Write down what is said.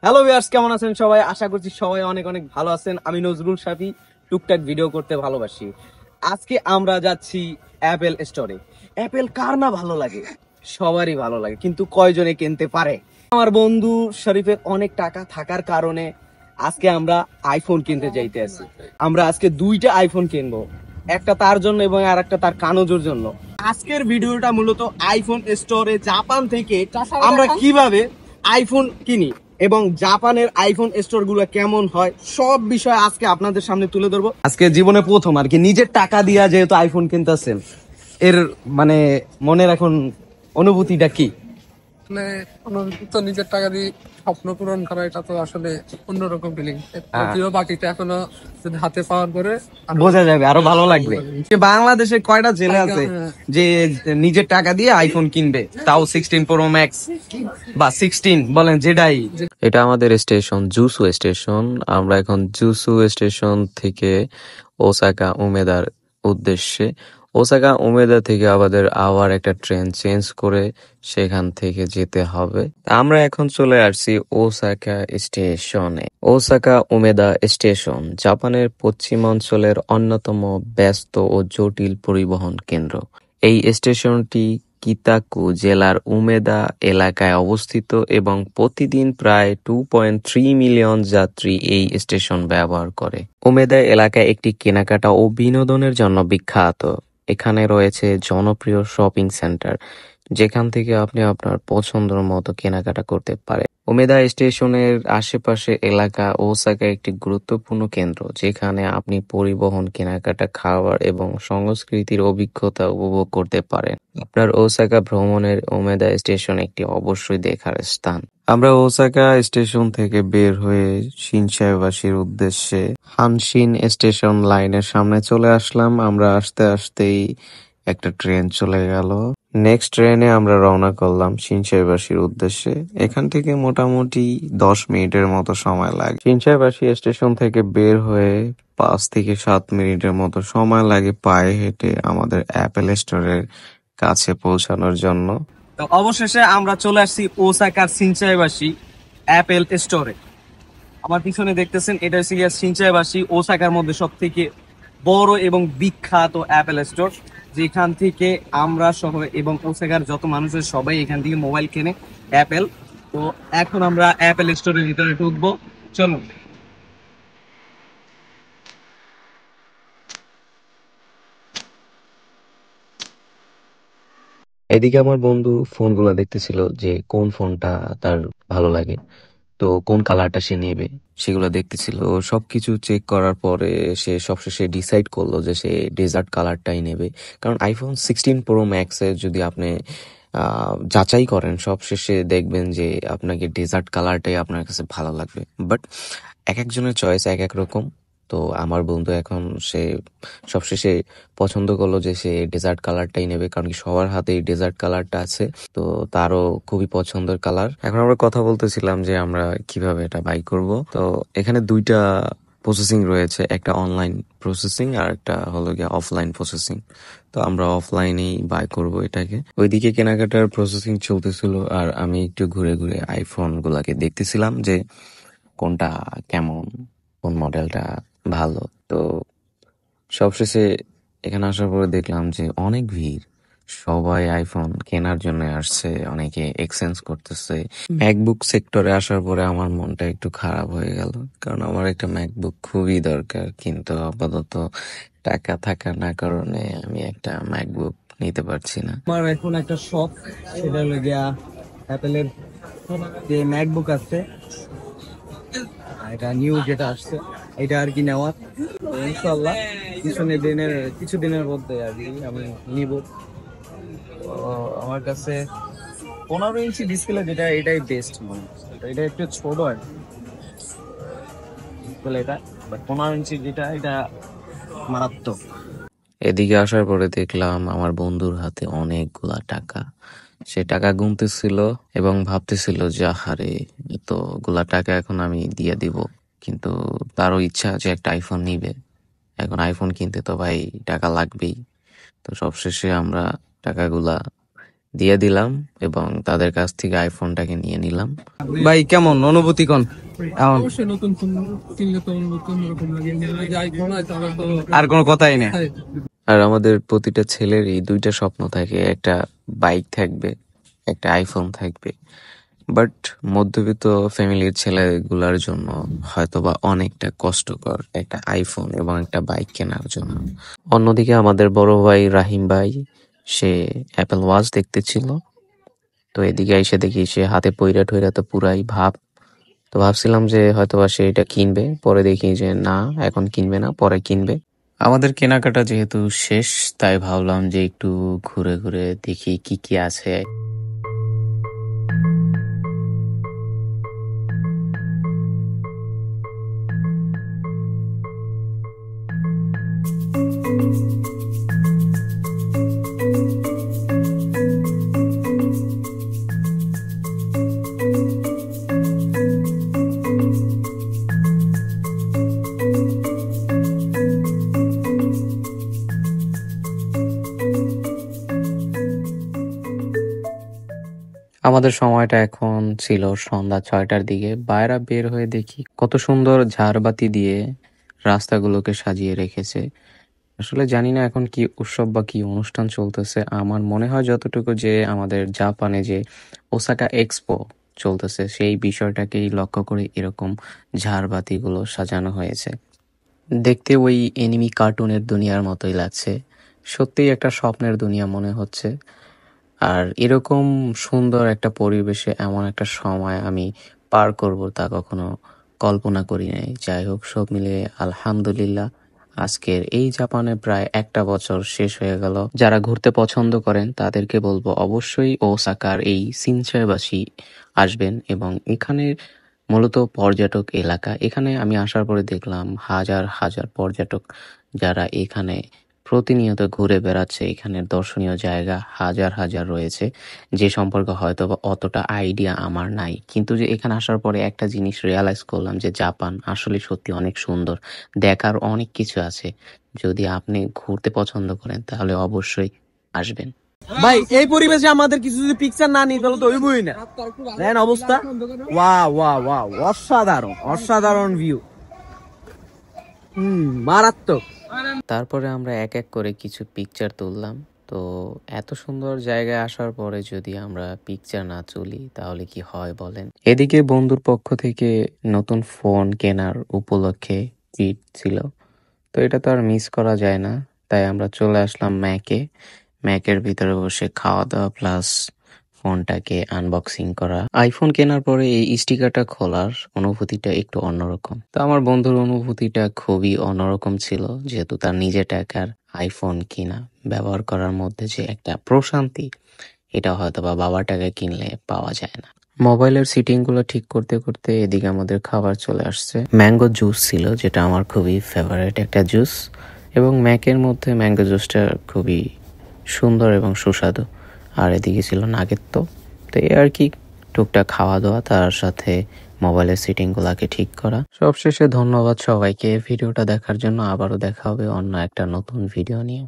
Hello viewers, কেমন আছেন সবাই? আশা করছি সবাই অনেক অনেক ভালো আছেন। আমি নজরুল শাফি, টুকটাক ভিডিও করতে ভালোবাসি। আজকে আমরা যাচ্ছি অ্যাপেল স্টোরে। অ্যাপেল কার না ভালো লাগে? সবারই ভালো লাগে, কিন্তু কয়জনে কিনতে পারে? আমার বন্ধু শরীফের অনেক টাকা থাকার কারণে আজকে আমরা আইফোন কিনতে যাইতে আছি। আমরা আজকে দুইটা আইফোন কিনবো, একটা তার জন্য এবং আর একটা তার কানোজোর জন্য। আজকের ভিডিওটা মূলত আইফোন স্টোরে জাপান থেকে আমরা কিভাবে আইফোন কিনি এবং জাপানের আইফোন স্টোর গুলো কেমন হয় সব বিষয় আজকে আপনাদের সামনে তুলে ধরবো। আজকে জীবনে প্রথম আর কি নিজের টাকা দিয়া যেহেতু আইফোন কিনতেছেন, এর মানে মনের এখন অনুভূতিটা কি? মানে অনুভূতি তো নিজের টাকা দিয়ে স্বপ্ন পূরণ করা, এটা তো আসলে অন্যরকম ফিলিং। যদিও বাকিটা এখনো যদি হাতে পাওয়ার পরে বোঝা যাবে, আরো ভালো লাগবে। বাংলাদেশে কয়টা ছেলে আছে যে নিজের টাকা দিয়ে আইফোন কিনবে, তাও 16 Pro Max বা 16 বলেন যেটাই। এটা আমাদের স্টেশন, জুসু স্টেশন। আমরা এখন জুসু স্টেশন থেকে ওসাকা উমেদার উদ্দেশ্যে। ওসাকা উমেদা থেকে আমাদের আবার একটা ট্রেন চেঞ্জ করে সেখান থেকে যেতে হবে। আমরা এখন চলে আসছি ওসাকা স্টেশনে। ওসাকা উমেদা স্টেশন জাপানের পশ্চিমাঞ্চলের অন্যতম ব্যস্ত ও জটিল পরিবহন কেন্দ্র। এই স্টেশনটি কিতাকু জেলার উমেদা এলাকায় অবস্থিত এবং প্রতিদিন প্রায় 2.3 মিলিয়ন যাত্রী এই স্টেশন ব্যবহার করে। উমেদা এলাকা একটি কেনাকাটা ও বিনোদনের জন্য বিখ্যাত। এখানে রয়েছে জনপ্রিয় শপিং সেন্টার, যেখান থেকে আপনি আপনার পছন্দের মতো কেনাকাটা করতে পারেন। উমেদা স্টেশনের আশেপাশে এলাকা ওসাকা একটি গুরুত্বপূর্ণ কেন্দ্র, যেখানে আপনি পরিবহন, কেনাকাটা, খাবার এবং সংস্কৃতির অভিজ্ঞতা উপভোগ করতে পারেন। আপনার ওসাকা ভ্রমণের উমেদা স্টেশন একটি অবশ্যই দেখার স্থান। আমরা ওসাকা স্টেশন থেকে বের হয়ে শিনসাইবাসির উদ্দেশ্যে হানশিন স্টেশন লাইনের সামনে চলে আসলাম। আমরা আসতে আসতেই একটা ট্রেন চলে গেল। নেক্সট ট্রেনে আমরা রওনা করলাম শিনসাইবাসির উদ্দেশ্যে। এখান থেকে মোটামুটি 10 মিনিটের মতো সময় লাগে। শিনসাইবাসি স্টেশন থেকে বের হয়ে 5 থেকে 7 মিনিটের মতো সময় লাগে পায়ে হেঁটে আমাদের অ্যাপেল স্টোরের কাছে পৌঁছানোর জন্য। তো অবশেষে আমরা চলে আসছি ওসাকার সিনচাইবাসি অ্যাপেল স্টোরে। আমার পিছনে দেখতেছেন, এটা হচ্ছে গিয়ে সিনচাইবাসি, ওসাকার মধ্যে সব থেকে বড় এবং বিখ্যাত অ্যাপেল স্টোর, যেখান থেকে আমরা সহ এবং ওসাকার যত মানুষের সবাই এখান থেকে মোবাইল কেনে অ্যাপেল। তো এখন আমরা অ্যাপেল স্টোরের ভিতরে ঢুকবো, চলুন। এদিকে আমার বন্ধু ফোনগুলো দেখতেছিল যে কোন ফোনটা তার ভালো লাগে, তো কোন কালারটা সে নেবে সেগুলো দেখতেছিল। ও সবকিছু চেক করার পরে সে সবশেষে ডিসাইড করলো যে সে ডেজার্ট কালারটাই নেবে। কারণ আইফোন 16 Pro Max এর যদি আপনি যাচাই করেন, সবশেষে দেখবেন যে আপনাকে ডেজার্ট কালারটাই আপনার কাছে ভালো লাগবে। বাট এক একজনের চয়েস এক এক রকম। তো আমার বন্ধু এখন সে সবশেষে পছন্দ করলো যে সে ডেজার্ট কালারটাই নেবে, কারণ কি সবার হাতেই ডেজার্ট কালারটা আছে, তো তারও খুবই পছন্দের কালার। এখন আমরা কথা বলতেছিলাম যে আমরা কিভাবে এটা বাই করব। তো এখানে দুইটা প্রসেসিং রয়েছে, একটা অনলাইন প্রসেসিং আর একটা হলো গিয়ে অফলাইন প্রসেসিং। তো আমরা অফলাইনেই বাই করব এটাকে। ওইদিকে কেনাকাটার প্রসেসিং চলতেছিল আর আমি একটু ঘুরে ঘুরে আইফোন গুলাকে দেখতেছিলাম যে কোনটা কেমন, কোন মডেলটা ভালো। তো সবশেষে এখানে আসার পরে দেখলাম যে অনেক ভিড়, সবাই আইফোন কেনার জন্য আসছে, অনেকে এক্সচেঞ্জ করতেছে। ম্যাকবুক সেক্টরে আসার পরে আমার মনটা একটু খারাপ হয়ে গেল, কারণ আমার একটা ম্যাকবুক খুবই দরকার, কিন্তু আপাতত টাকা থাকার না কারণে আমি একটা ম্যাকবুক নিতে পারছি না। আমার এখন একটা শখ, সেটা হলো গিয়া অ্যাপেলের যে ম্যাকবুক আছে, এটা নিউ যেটা আসছে, এটা আর কি নেওয়ার। তো ইনশাল্লাহ কিছুদিনের মধ্যে আর কি আমি নিব। তো আমার কাছে 15 ইঞ্চি ডিসপ্লে যেটা, এটাই বেস্ট মনে হচ্ছে। তো এটা একটু ছোট আর ডিসপ্লে এটা, বাট 15 ইঞ্চি যেটা, এটা মারাত্মক। এদিকে আসার পরে দেখলাম আমার বন্ধুর হাতে অনেকগুলা টাকা। সে টাকা গুনতেছিল এবং ভাবতেছিল যে আহারে, এতগুলা টাকা এখন আমি দিয়ে দিব। কিন্তু তারও ইচ্ছা যে একটা আইফোন নিবে। এখন আইফোন কিনতে তো ভাই টাকা লাগবেই। তো সবশেষে আমরা টাকাগুলা দিয়ে দিলাম এবং তাদের কাছ থেকে আইফোনটাকে নিয়ে নিলাম। ভাই কেমন অনুভূতি কোন? অবশ্যই নতুন ফোন কিনলে তো নতুন রকম লাগে, যাই ফোন হয় তাহলে তো আর কোনো কথাই নেই। হ্যাঁ। আর আমাদের প্রতিটা ছেলেরই দুইটা স্বপ্ন থাকে, একটা বাইক থাকবে, একটা আইফোন থাকবে। বাট মধ্যবিত্ত ফ্যামিলির ছেলেগুলার জন্য হয়তোবা অনেকটা কষ্টকর একটা আইফোন এবং একটা বাইক কেনার জন্য। অন্যদিকে আমাদের বড় ভাই রাহিম ভাই, সে অ্যাপেল ওয়াচ দেখতেছিল। তো এদিকে এসে দেখি সে হাতে পইরা টইরা তো পুরাই ভাব। তো ভাবছিলাম যে হয়তোবা সে এটা কিনবে, পরে দেখি যে না, এখন কিনবে না, পরে কিনবে। আমাদের কেনাকাটা যেহেতু শেষ, তাই ভাবলাম যে একটু ঘুরে ঘুরে দেখি কি কি আছে। আমাদের সময়টা এখন ছিল সন্ধ্যা 6টার দিকে। বাইরে বের হয়ে দেখি কত সুন্দর ঝাড়বাতি দিয়ে রাস্তাগুলোকে সাজিয়ে রেখেছে। আসলে জানি না এখন কি উৎসব বা কি অনুষ্ঠান চলতেছে। আমার মনে হয় যতটুকু যে আমাদের জাপানে যে ওসাকা এক্সপো চলতেছে, সেই বিষয়টাকেই লক্ষ্য করে এরকম ঝাড়বাতিগুলো সাজানো হয়েছে। দেখতে ওই এনিমি কার্টুনের দুনিয়ার মতোই লাগছে। সত্যিই একটা স্বপ্নের দুনিয়া মনে হচ্ছে। আর এরকম সুন্দর একটা পরিবেশে এমন একটা সময় আমি পার করব তা কখনো কল্পনা করি নাই। যাই হোক, সব মিলিয়ে আলহামদুলিল্লাহ, আজকের এই জাপানে প্রায় একটা বছর শেষ হয়ে গেল। যারা ঘুরতে পছন্দ করেন তাদেরকে বলবো অবশ্যই ওসাকার এই শিনচাইবাসী আসবেন। এবং এখানে মূলত পর্যটক এলাকা। এখানে আমি আসার পরে দেখলাম হাজার হাজার পর্যটক যারা এখানে প্রতিনিয়ত ঘুরে বেড়াচ্ছে। এখানের দর্শনীয় জায়গা হাজার হাজার রয়েছে, যে সম্পর্কে হয়তো বা অতটা আইডিয়া আমার নাই। কিন্তু যে এখানে আসার পরে একটা জিনিস রিয়ালাইজ করলাম যে জাপান আসলে সত্যি অনেক সুন্দর, দেখার অনেক কিছু আছে। যদি আপনি ঘুরতে পছন্দ করেন তাহলে অবশ্যই আসবেন। ভাই এই পরিবেশে আমাদের কিছু যদি পিকচার না নিই তাহলে তো হইবই না। দেখেন অবস্থা, ওয়া অসাধারণ অসাধারণ ভিউ, মারাত্মক। তারপরে আমরা এক এক করে কিছু পিকচার তুললাম। তো এত সুন্দর জায়গায় আসার পরে যদি আমরা পিকচার না তুলি তাহলে কি হয় বলেন। এদিকে বন্ধুর পক্ষ থেকে নতুন ফোন কেনার উপলক্ষে ট্রিট ছিল, তো এটা তো আর মিস করা যায় না। তাই আমরা চলে আসলাম ম্যাকের ভিতরে বসে খাওয়া দাওয়া প্লাস ফোনটাকে আনবক্সিং করা। আইফোন কেনার পরে এই স্টিকারটা খোলার অনুভূতিটা একটু অন্যরকম। তো আমার বন্ধুর অনুভূতিটা খুবই অন্যরকম ছিল, যেহেতু তার নিজের টাকার আইফোন কিনা, ব্যবহার করার মধ্যে যে একটা প্রশান্তি, এটা হয়তো বা বাবার টাকায় কিনলে পাওয়া যায় না। মোবাইলের সিটিং গুলো ঠিক করতে করতে এদিকে আমাদের খাবার চলে আসছে। ম্যাঙ্গো জুস ছিল, যেটা আমার খুবই ফেভারিট একটা জুস, এবং ম্যাকের মধ্যে ম্যাঙ্গো জুসটা খুবই সুন্দর এবং সুস্বাদু। আর এদিকে ছিল নাগেট। তো এই আর কি, টুকটাক খাওয়া দাওয়া, তার সাথে মোবাইলের সিটিং গুলাকে ঠিক করা। সবশেষে ধন্যবাদ সবাইকে ভিডিওটা দেখার জন্য। আবারও দেখা হবে অন্য একটা নতুন ভিডিও নিয়ে।